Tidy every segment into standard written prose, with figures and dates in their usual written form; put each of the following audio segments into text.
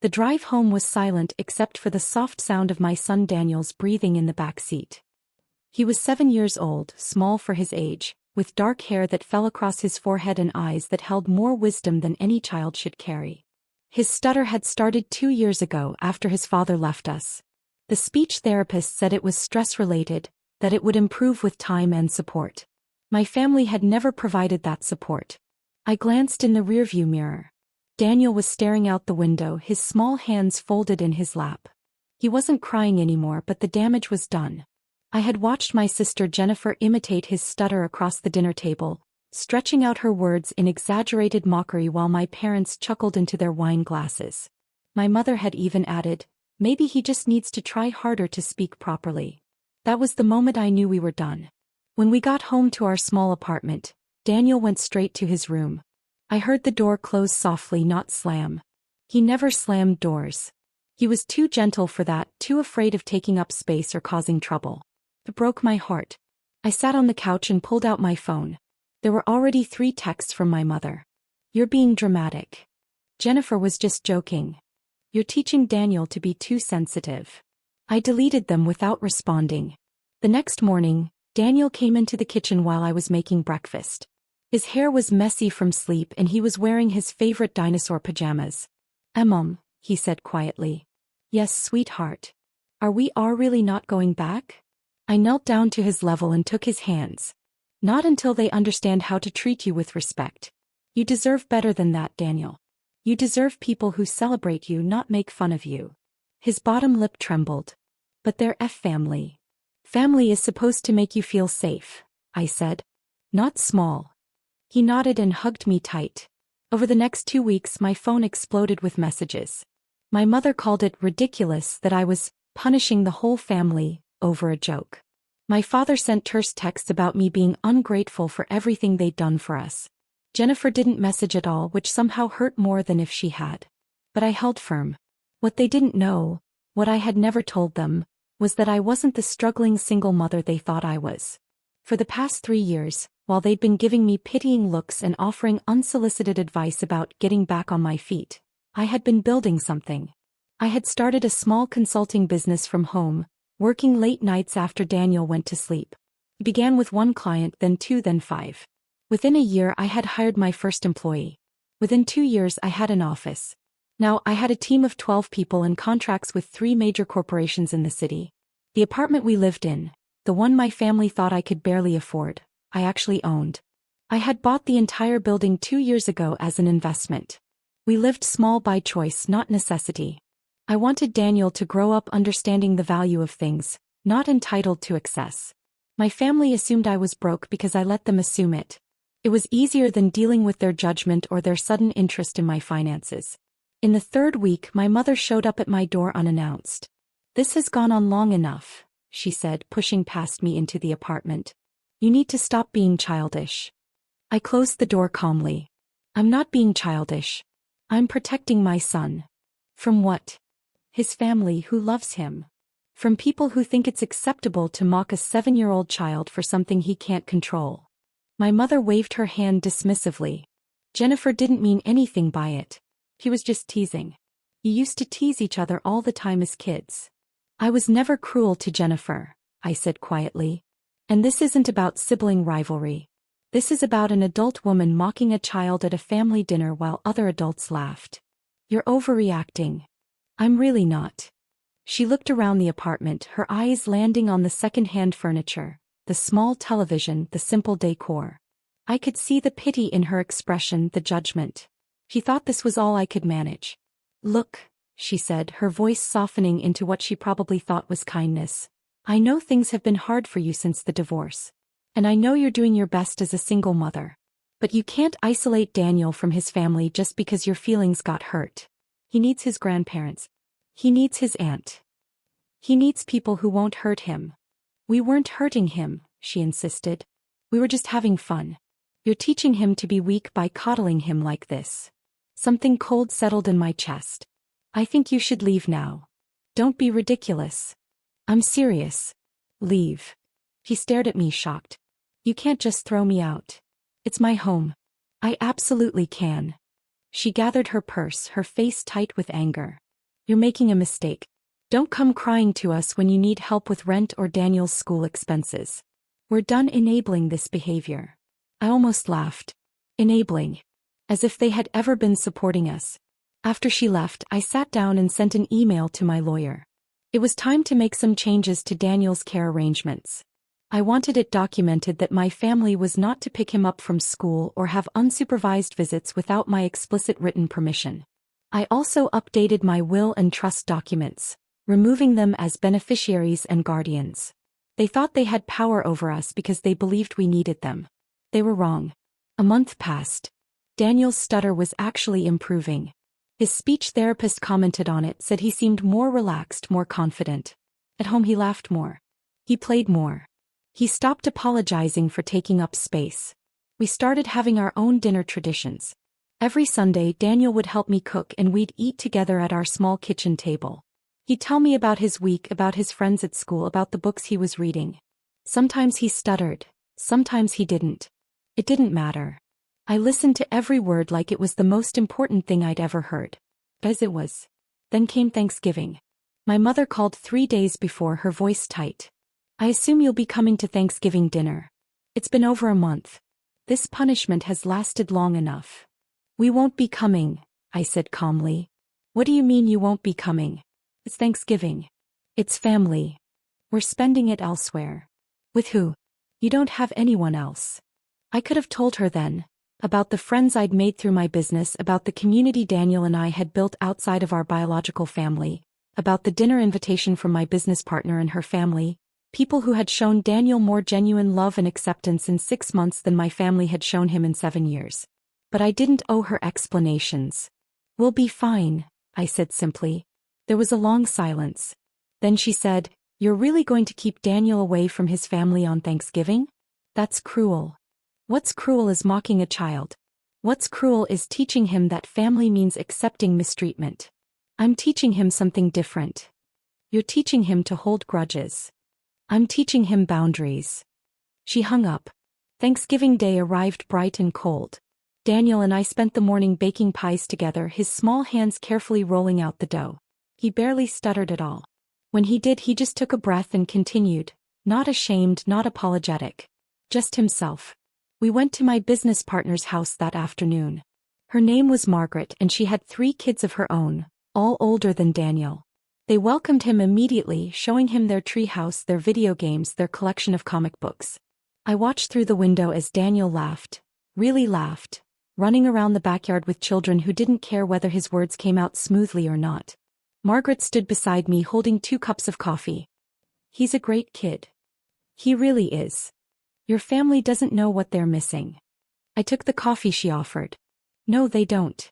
The drive home was silent except for the soft sound of my son Daniel's breathing in the back seat. He was 7 years old, small for his age, with dark hair that fell across his forehead and eyes that held more wisdom than any child should carry. His stutter had started 2 years ago after his father left us. The speech therapist said it was stress-related, that it would improve with time and support. My family had never provided that support. I glanced in the rearview mirror. Daniel was staring out the window, his small hands folded in his lap. He wasn't crying anymore, but the damage was done. I had watched my sister Jennifer imitate his stutter across the dinner table, stretching out her words in exaggerated mockery while my parents chuckled into their wine glasses. My mother had even added, "Maybe he just needs to try harder to speak properly." That was the moment I knew we were done. When we got home to our small apartment, Daniel went straight to his room. I heard the door close softly, not slam. He never slammed doors. He was too gentle for that, too afraid of taking up space or causing trouble. It broke my heart. I sat on the couch and pulled out my phone. There were already 3 texts from my mother. "You're being dramatic. Jennifer was just joking. You're teaching Daniel to be too sensitive." I deleted them without responding. The next morning, Daniel came into the kitchen while I was making breakfast. His hair was messy from sleep and he was wearing his favorite dinosaur pajamas. Mom," he said quietly. "Yes, sweetheart. Are we really not going back?" I knelt down to his level and took his hands. "Not until they understand how to treat you with respect. You deserve better than that, Daniel. You deserve people who celebrate you, not make fun of you." His bottom lip trembled. "But they're family. Family is supposed to make you feel safe," I said. "Not small." He nodded and hugged me tight. Over the next 2 weeks my phone exploded with messages. My mother called it ridiculous that I was punishing the whole family over a joke. My father sent terse texts about me being ungrateful for everything they'd done for us. Jennifer didn't message at all, which somehow hurt more than if she had. But I held firm. What they didn't know, what I had never told them, was that I wasn't the struggling single mother they thought I was. For the past 3 years, while they'd been giving me pitying looks and offering unsolicited advice about getting back on my feet, I had been building something. I had started a small consulting business from home, working late nights after Daniel went to sleep. It began with 1 client, then 2, then 5. Within a year I had hired my first employee. Within 2 years I had an office. Now I had a team of 12 people and contracts with 3 major corporations in the city. The apartment we lived in, the one my family thought I could barely afford, I actually owned. I had bought the entire building 2 years ago as an investment. We lived small by choice, not necessity. I wanted Daniel to grow up understanding the value of things, not entitled to excess. My family assumed I was broke because I let them assume it. It was easier than dealing with their judgment or their sudden interest in my finances. In the 3rd week my mother showed up at my door unannounced. "This has gone on long enough," she said, pushing past me into the apartment. "You need to stop being childish." I closed the door calmly. "I'm not being childish. I'm protecting my son." "From what?" "His family who loves him. From people who think it's acceptable to mock a 7-year-old child for something he can't control." My mother waved her hand dismissively. "Jennifer didn't mean anything by it. He was just teasing. You used to tease each other all the time as kids." "I was never cruel to Jennifer," I said quietly. "And this isn't about sibling rivalry. This is about an adult woman mocking a child at a family dinner while other adults laughed. You're overreacting." "I'm really not." She looked around the apartment, her eyes landing on the second-hand furniture, the small television, the simple decor. I could see the pity in her expression, the judgment. She thought this was all I could manage. "Look," she said, her voice softening into what she probably thought was kindness. "I know things have been hard for you since the divorce. And I know you're doing your best as a single mother. But you can't isolate Daniel from his family just because your feelings got hurt. He needs his grandparents. He needs his aunt. He needs people who won't hurt him." "We weren't hurting him," she insisted. "We were just having fun. You're teaching him to be weak by coddling him like this." Something cold settled in my chest. "I think you should leave now." "Don't be ridiculous." "I'm serious." "Leave." He stared at me shocked. "You can't just throw me out. It's my home." "I absolutely can." She gathered her purse, her face tight with anger. You're making a mistake. Don't come crying to us when you need help with rent or Daniel's school expenses. We're done enabling this behavior. I almost laughed. Enabling. As if they had ever been supporting us. After she left, I sat down and sent an email to my lawyer. It was time to make some changes to Daniel's care arrangements. I wanted it documented that my family was not to pick him up from school or have unsupervised visits without my explicit written permission. I also updated my will and trust documents, removing them as beneficiaries and guardians. They thought they had power over us because they believed we needed them. They were wrong. A month passed. Daniel's stutter was actually improving. His speech therapist commented on it, said he seemed more relaxed, more confident. At home he laughed more. He played more. He stopped apologizing for taking up space. We started having our own dinner traditions. Every Sunday Daniel would help me cook and we'd eat together at our small kitchen table. He'd tell me about his week, about his friends at school, about the books he was reading. Sometimes he stuttered, sometimes he didn't. It didn't matter. I listened to every word like it was the most important thing I'd ever heard. As it was. Then came Thanksgiving. My mother called 3 days before, her voice tight. I assume you'll be coming to Thanksgiving dinner. It's been over a month. This punishment has lasted long enough. We won't be coming, I said calmly. What do you mean you won't be coming? It's Thanksgiving. It's family. We're spending it elsewhere. With who? You don't have anyone else. I could have told her then. About the friends I'd made through my business, about the community Daniel and I had built outside of our biological family, about the dinner invitation from my business partner and her family, people who had shown Daniel more genuine love and acceptance in 6 months than my family had shown him in 7 years. But I didn't owe her explanations. We'll be fine, I said simply. There was a long silence. Then she said, You're really going to keep Daniel away from his family on Thanksgiving? That's cruel. What's cruel is mocking a child. What's cruel is teaching him that family means accepting mistreatment. I'm teaching him something different. You're teaching him to hold grudges. I'm teaching him boundaries. She hung up. Thanksgiving Day arrived bright and cold. Daniel and I spent the morning baking pies together, his small hands carefully rolling out the dough. He barely stuttered at all. When he did, he just took a breath and continued, not ashamed, not apologetic. Just himself. We went to my business partner's house that afternoon. Her name was Margaret and she had 3 kids of her own, all older than Daniel. They welcomed him immediately, showing him their tree house, their video games, their collection of comic books. I watched through the window as Daniel laughed, really laughed, running around the backyard with children who didn't care whether his words came out smoothly or not. Margaret stood beside me holding 2 cups of coffee. He's a great kid. He really is. Your family doesn't know what they're missing. I took the coffee she offered. No, they don't.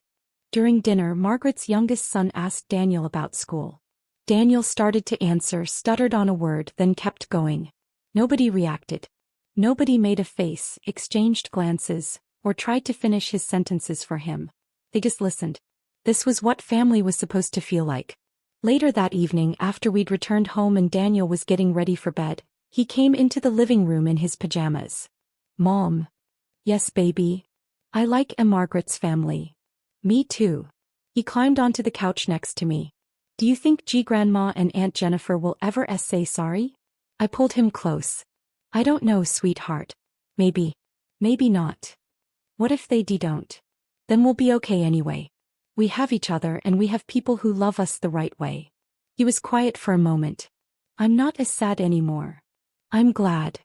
During dinner, Margaret's youngest son asked Daniel about school. Daniel started to answer, stuttered on a word, then kept going. Nobody reacted. Nobody made a face, exchanged glances, or tried to finish his sentences for him. They just listened. This was what family was supposed to feel like. Later that evening, after we'd returned home and Daniel was getting ready for bed, he came into the living room in his pajamas. Mom. Yes, baby. I like Margaret's family. Me too. He climbed onto the couch next to me. Do you think Grandma and Aunt Jennifer will ever say sorry? I pulled him close. I don't know, sweetheart. Maybe. Maybe not. What if they don't? Then we'll be okay anyway. We have each other and we have people who love us the right way. He was quiet for a moment. I'm not as sad anymore. I'm glad.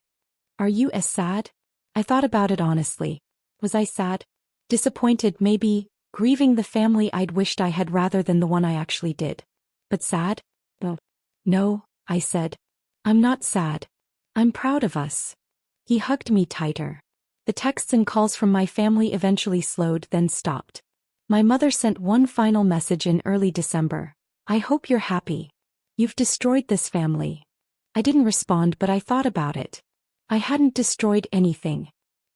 Are you as sad? I thought about it honestly. Was I sad? Disappointed, maybe, grieving the family I'd wished I had rather than the one I actually did. But sad? Oh. No, I said. I'm not sad. I'm proud of us. He hugged me tighter. The texts and calls from my family eventually slowed, then stopped. My mother sent one final message in early December. I hope you're happy. You've destroyed this family. I didn't respond, but I thought about it. I hadn't destroyed anything.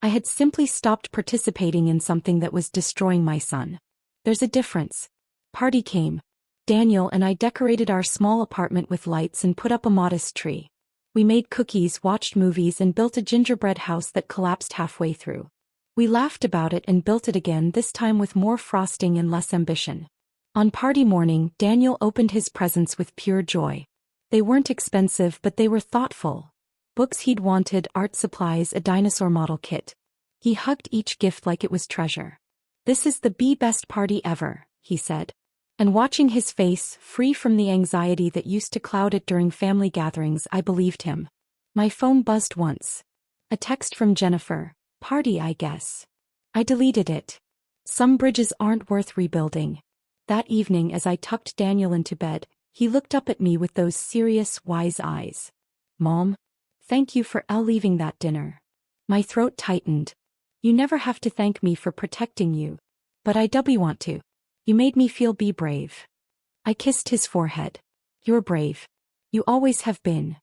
I had simply stopped participating in something that was destroying my son. There's a difference. Party came. Daniel and I decorated our small apartment with lights and put up a modest tree. We made cookies, watched movies, and built a gingerbread house that collapsed halfway through. We laughed about it and built it again, this time with more frosting and less ambition. On party morning, Daniel opened his presents with pure joy. They weren't expensive, but they were thoughtful. Books he'd wanted, art supplies, a dinosaur model kit. He hugged each gift like it was treasure. "This is the best party ever," he said. And watching his face, free from the anxiety that used to cloud it during family gatherings, I believed him. My phone buzzed once. A text from Jennifer. "Party, I guess." I deleted it. Some bridges aren't worth rebuilding. That evening, as I tucked Daniel into bed, he looked up at me with those serious, wise eyes. "Mom, thank you for leaving that dinner." My throat tightened. "You never have to thank me for protecting you. But I want to. You made me feel brave." I kissed his forehead. "You're brave. You always have been."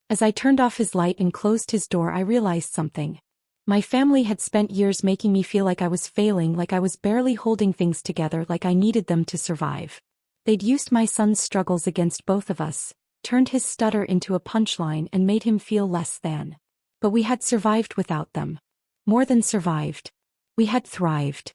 As I turned off his light and closed his door, I realized something. My family had spent years making me feel like I was failing, like I was barely holding things together, like I needed them to survive. They'd used my son's struggles against both of us, turned his stutter into a punchline and made him feel less than. But we had survived without them. More than survived. We had thrived.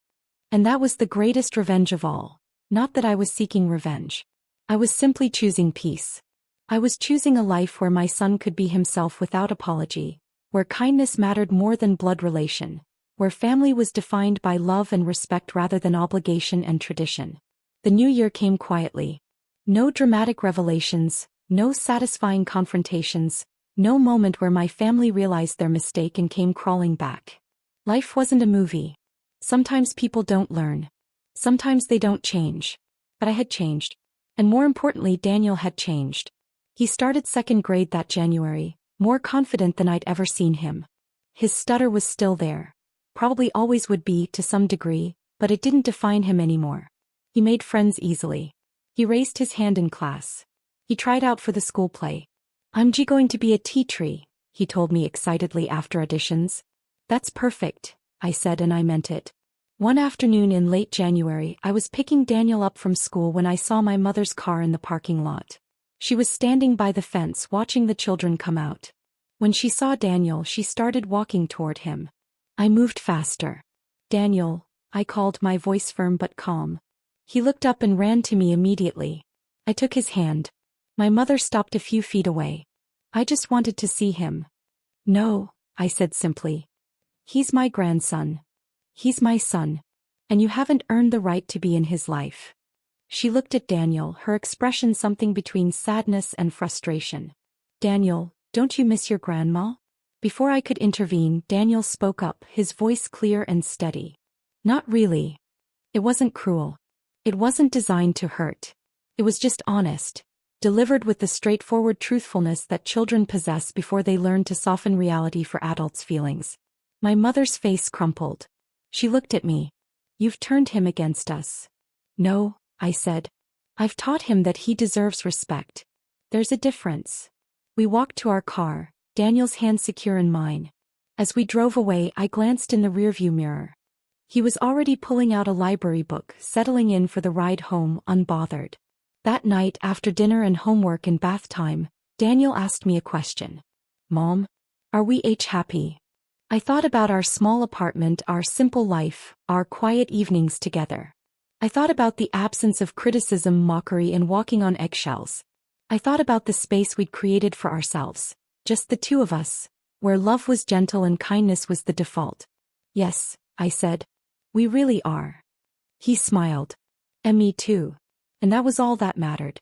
And that was the greatest revenge of all. Not that I was seeking revenge. I was simply choosing peace. I was choosing a life where my son could be himself without apology, where kindness mattered more than blood relation, where family was defined by love and respect rather than obligation and tradition. The new year came quietly. No dramatic revelations, no satisfying confrontations, no moment where my family realized their mistake and came crawling back. Life wasn't a movie. Sometimes people don't learn. Sometimes they don't change. But I had changed. And more importantly, Daniel had changed. He started second grade that January, more confident than I'd ever seen him. His stutter was still there. Probably always would be to some degree, but it didn't define him anymore. He made friends easily. He raised his hand in class. He tried out for the school play. "I'm going to be a tea tree," he told me excitedly after auditions. "That's perfect," I said, and I meant it. One afternoon in late January, I was picking Daniel up from school when I saw my mother's car in the parking lot. She was standing by the fence watching the children come out. When she saw Daniel, she started walking toward him. I moved faster. "Daniel," I called, my voice firm but calm. He looked up and ran to me immediately. I took his hand. My mother stopped a few feet away. "I just wanted to see him." "No," I said simply. "He's my grandson. He's my son. And you haven't earned the right to be in his life." She looked at Daniel, her expression something between sadness and frustration. "Daniel, don't you miss your grandma?" Before I could intervene, Daniel spoke up, his voice clear and steady. "Not really." It wasn't cruel. It wasn't designed to hurt. It was just honest, delivered with the straightforward truthfulness that children possess before they learn to soften reality for adults' feelings. My mother's face crumpled. She looked at me. "You've turned him against us." "No," I said. "I've taught him that he deserves respect. There's a difference." We walked to our car, Daniel's hand secure in mine. As we drove away, I glanced in the rearview mirror. He was already pulling out a library book, settling in for the ride home, unbothered. That night, after dinner and homework and bath time, Daniel asked me a question. "Mom, are we happy?" I thought about our small apartment, our simple life, our quiet evenings together. I thought about the absence of criticism, mockery, and walking on eggshells. I thought about the space we'd created for ourselves, just the two of us, where love was gentle and kindness was the default. "Yes," I said. "We really are." He smiled. "And me too." And that was all that mattered.